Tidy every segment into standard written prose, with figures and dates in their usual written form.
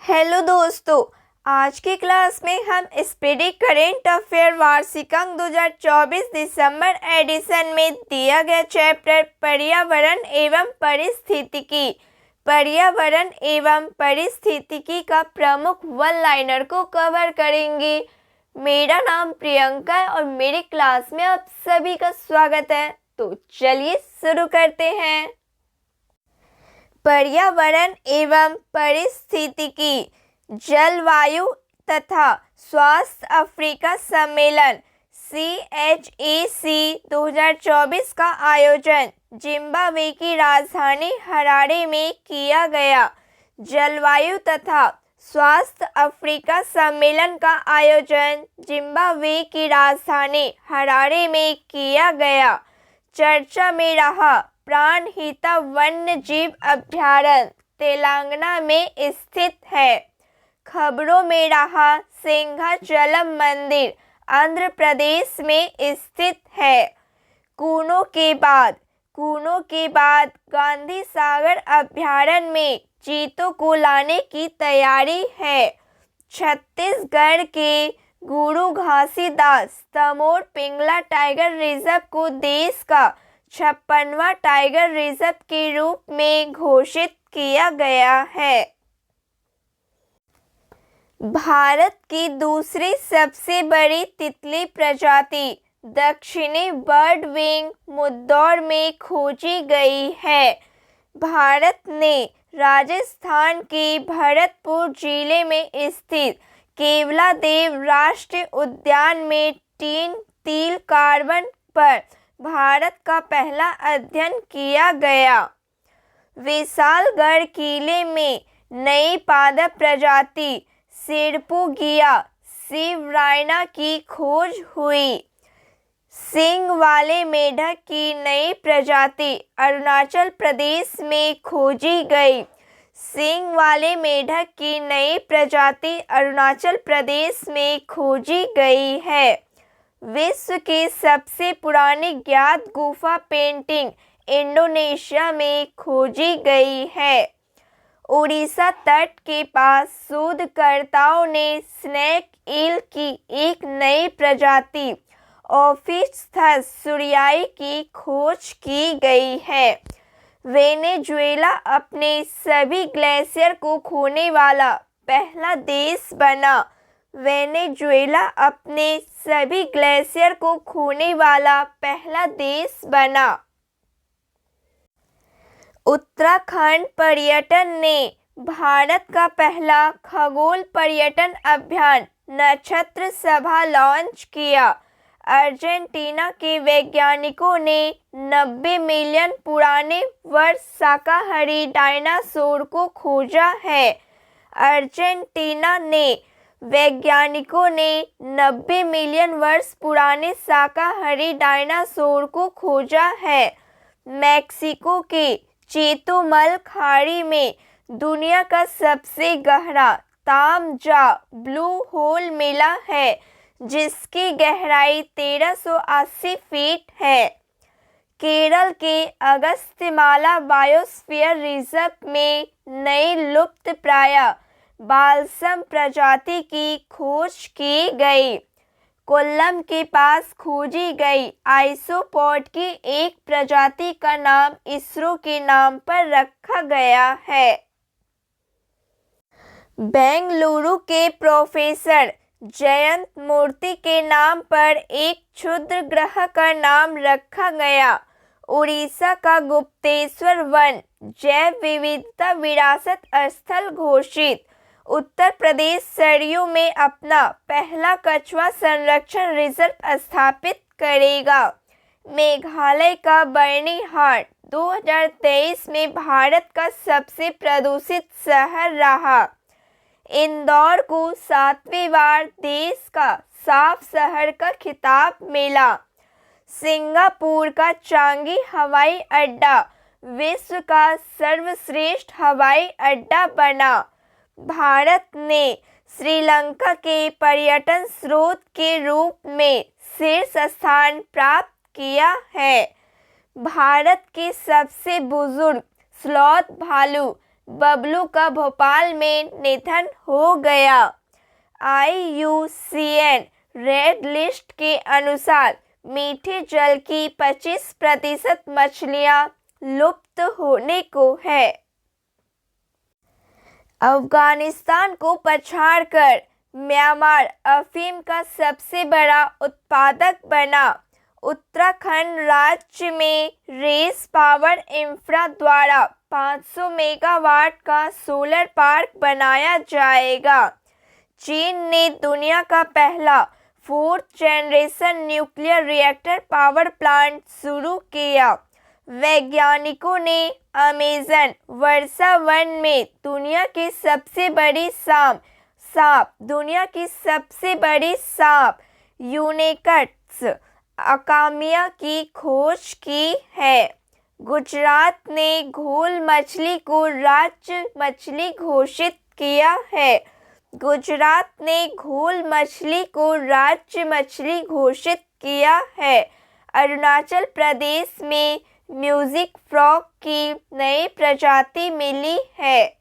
Hello दोस्तों, आज की क्लास में हम स्पीडी करेंट अफेयर वार्षिकांक 2024 दिसंबर एडिशन में दिया गया चैप्टर पर्यावरण एवं पारिस्थितिकी का प्रमुख वन लाइनर को कवर करेंगे। मेरा नाम प्रियंका है और मेरी क्लास में आप सभी का स्वागत है। तो चलिए शुरू करते हैं। पर्यावरण एवं पारिस्थितिकी जलवायु तथा स्वास्थ्य अफ्रीका सम्मेलन CHEC 2024 का आयोजन जिम्बाब्वे की राजधानी हरारे में किया गया। जलवायु तथा स्वास्थ्य अफ्रीका सम्मेलन का आयोजन जिम्बाब्वे की राजधानी हरारे में किया गया। चर्चा में रहा प्राणहिता वन्य जीव अभयारण्य तेलंगाना में स्थित है। खबरों में रहा सिंहाचलम मंदिर आंध्र प्रदेश में स्थित है। कूनों के बाद गांधी सागर अभयारण्य में चीतों को लाने की तैयारी है। छत्तीसगढ़ के गुरु घासीदास तमोर पिंगला टाइगर रिजर्व को देश का 56वां टाइगर रिजर्व के रूप में घोषित किया गया है। भारत की दूसरी सबसे बड़ी तितली प्रजाति दक्षिणी बर्ड विंग मुद्दौर में खोजी गई है। भारत ने राजस्थान के भरतपुर जिले में स्थित केवलादेव राष्ट्रीय उद्यान में तीन कार्बन पर भारत का पहला अध्ययन किया गया। विशालगढ़ किले में नई पादप प्रजाति सिरपुगिया शिवरायना की खोज हुई। सींग वाले मेढक की नई प्रजाति अरुणाचल प्रदेश में खोजी गई। सींग वाले मेढक की नई प्रजाति अरुणाचल प्रदेश में खोजी गई है। विश्व की सबसे पुरानी ज्ञात गुफा पेंटिंग इंडोनेशिया में खोजी गई है। उड़ीसा तट के पास शोधकर्ताओं ने स्नेक ईल की एक नई प्रजाति ओफिस्थस सूर्याई की खोज की गई है। वेनेजुएला अपने सभी ग्लेशियर को खोने वाला पहला देश बना। वेनेजुएला अपने सभी ग्लेशियर को खोने वाला पहला देश बना। उत्तराखंड पर्यटन ने भारत का पहला खगोल पर्यटन अभियान नक्षत्र सभा लॉन्च किया। अर्जेंटीना के वैज्ञानिकों ने 90 मिलियन पुराने वर्ष शाकाहारी डायनासोर को खोजा है। अर्जेंटीना ने वैज्ञानिकों ने 90 मिलियन वर्ष पुराने शाकाहारी डायनासोर को खोजा है। मैक्सिको के चेतुमल खाड़ी में दुनिया का सबसे गहरा तामजा ब्लू होल मिला है, जिसकी गहराई 1380 फीट है। केरल के अगस्त्यमाला बायोस्फीयर रिजर्व में नई लुप्तप्राय बाल्सम प्रजाति की खोज की गई। कोल्लम के पास खोजी गई आइसोपॉड की एक प्रजाति का नाम इसरो के नाम पर रखा गया है। बेंगलुरु के प्रोफेसर जयंत मूर्ति के नाम पर एक क्षुद्र ग्रह का नाम रखा गया। उड़ीसा का गुप्तेश्वर वन जैव विविधता विरासत स्थल घोषित। उत्तर प्रदेश सरयू में अपना पहला कछुआ संरक्षण रिजर्व स्थापित करेगा। मेघालय का बर्निहाट 2023 में भारत का सबसे प्रदूषित शहर रहा। इंदौर को 7वीं बार देश का साफ शहर का खिताब मिला। सिंगापुर का चांगी हवाई अड्डा विश्व का सर्वश्रेष्ठ हवाई अड्डा बना। भारत ने श्रीलंका के पर्यटन स्रोत के रूप में शीर्ष स्थान प्राप्त किया है। भारत के सबसे बुजुर्ग स्लॉथ भालू बबलू का भोपाल में निधन हो गया। IUCN रेड लिस्ट के अनुसार मीठे जल की 25% मछलियां लुप्त होने को है। अफगानिस्तान को पछाड़कर म्यांमार अफीम का सबसे बड़ा उत्पादक बना। उत्तराखंड राज्य में रेस पावर इंफ्रा द्वारा 500 मेगावाट का सोलर पार्क बनाया जाएगा। चीन ने दुनिया का पहला 4th generation nuclear reactor power plant शुरू किया। वैज्ञानिकों ने अमेज़न वर्षा वन में दुनिया की सबसे बड़ी सांप यूनिकट्स अकामिया की खोज की है। गुजरात ने घोल मछली को राज्य मछली घोषित किया है। गुजरात ने घोल मछली को राज्य मछली घोषित किया है। अरुणाचल प्रदेश में म्यूजिक फ्रॉग की नई प्रजाति मिली है।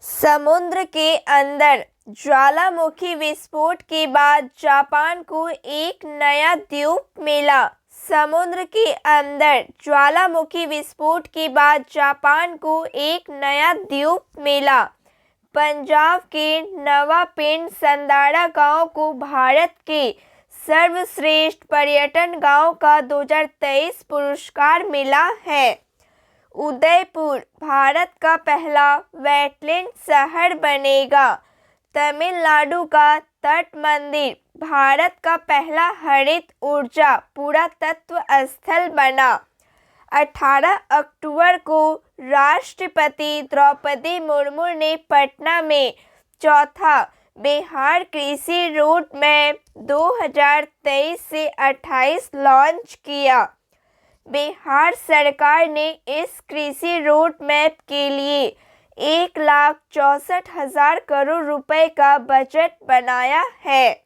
समुद्र के अंदर ज्वालामुखी विस्फोट के बाद जापान को एक नया द्वीप मिला। समुद्र के अंदर ज्वालामुखी विस्फोट के बाद जापान को एक नया द्वीप मिला। पंजाब के नवापिंड संदाड़ा गांव को भारत के सर्वश्रेष्ठ पर्यटन गांव का 2023 पुरस्कार मिला है। उदयपुर भारत का पहला वेटलैंड शहर बनेगा। तमिलनाडु का तट मंदिर भारत का पहला हरित ऊर्जा पुरातत्व स्थल बना। 18 अक्टूबर को राष्ट्रपति द्रौपदी मुर्मू ने पटना में चौथा बिहार कृषि रोड मैप 2023 से 28 लॉन्च किया। बिहार सरकार ने इस कृषि रोड मैप के लिए 1,64,000 करोड़ रुपए का बजट बनाया है।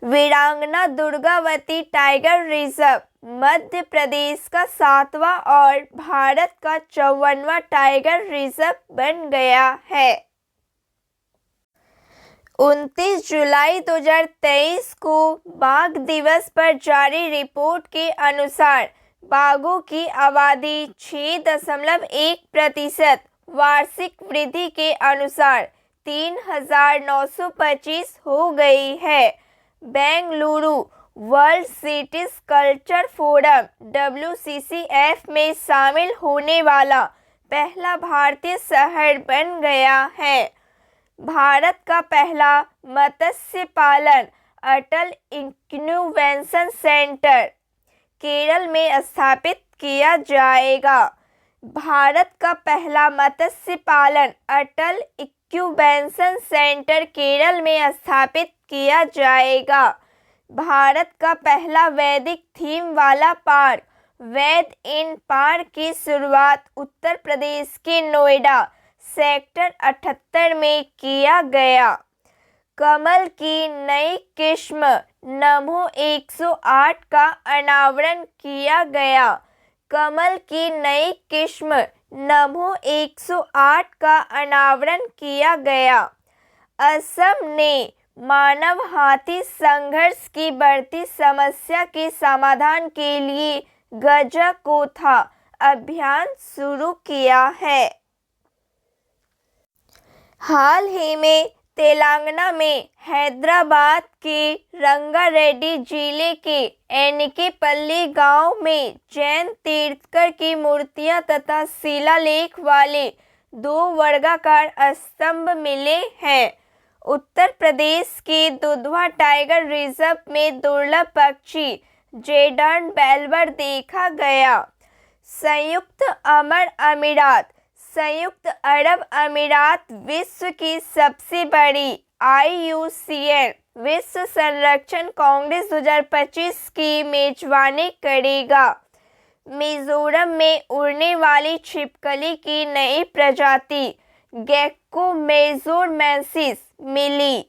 वीरांगना दुर्गावती टाइगर रिजर्व मध्य प्रदेश का 7वां और भारत का 54वां टाइगर रिजर्व बन गया है। 29 जुलाई 2023 को बाघ दिवस पर जारी रिपोर्ट के अनुसार बाघों की आबादी 6.1% वार्षिक वृद्धि के अनुसार 3,925 हो गई है। Bengaluru world cities culture forum WCCF में शामिल होने वाला पहला भारतीय शहर बन गया है। भारत का पहला मत्स्य पालन अटल इंक्यूबेशन सेंटर केरल में स्थापित किया जाएगा। भारत का पहला मत्स्य पालन अटल इंक्यूबेशन सेंटर केरल में स्थापित किया जाएगा। भारत का पहला वैदिक थीम वाला पार्क वैद इन पार्क की शुरुआत उत्तर प्रदेश के नोएडा सेक्टर 78 में किया गया। कमल की नई किस्म नमो 108 का अनावरण किया गया। कमल की नई किस्म नमो 108 का अनावरण किया गया। असम ने मानव हाथी संघर्ष की बढ़ती समस्या के समाधान के लिए गजाकोथा अभियान शुरू किया है। हाल ही में तेलंगाना में हैदराबाद के रंगारेड्डी जिले के एनकेपल्ली गांव में जैन तीर्थंकर की मूर्तियां तथा शिलालेख वाले 2 वर्गाकार स्तंभ मिले हैं। उत्तर प्रदेश के दुधवा टाइगर रिजर्व में दुर्लभ पक्षी जेडर्न बेलवर देखा गया। संयुक्त अरब अमीरात विश्व की सबसे बड़ी IUCN विश्व संरक्षण कांग्रेस 2025 की मेजबानी करेगा। मिजोरम में उड़ने वाली छिपकली की नई प्रजाति गेक्को मेजोरमेंसिस मिली।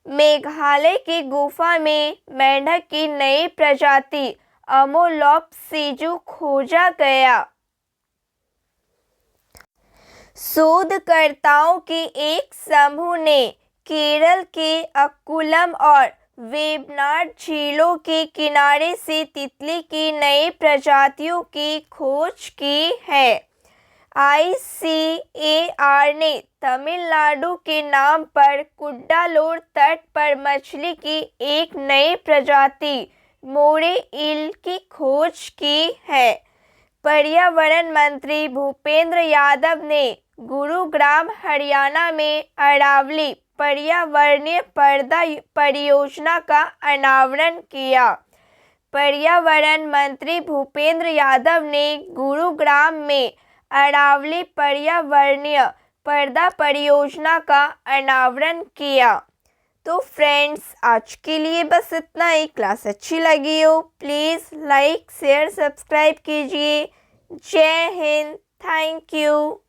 मेघालय की गुफा में मेंढक की नई प्रजाति अमोलॉप्सिस खोजा गया। शोधकर्ताओं के एक समूह ने केरल के अक्कुलम और वेम्बनाड झीलों के किनारे से तितली की नई प्रजातियों की खोज की है। ICAR ने तमिलनाडु के नाम पर कुड्डालोर तट पर मछली की एक नई प्रजाति मोरे ईल की खोज की है। पर्यावरण मंत्री भूपेंद्र यादव ने गुरुग्राम हरियाणा में अरावली पर्यावरणीय पर्दा परियोजना का अनावरण किया। पर्यावरण मंत्री भूपेंद्र यादव ने गुरुग्राम में अरावली पर्यावरणीय पर्दा परियोजना का अनावरण किया। तो फ्रेंड्स, आज के लिए बस इतना ही। क्लास अच्छी लगी हो प्लीज़ लाइक शेयर सब्सक्राइब कीजिए। जय हिंद, थैंक यू।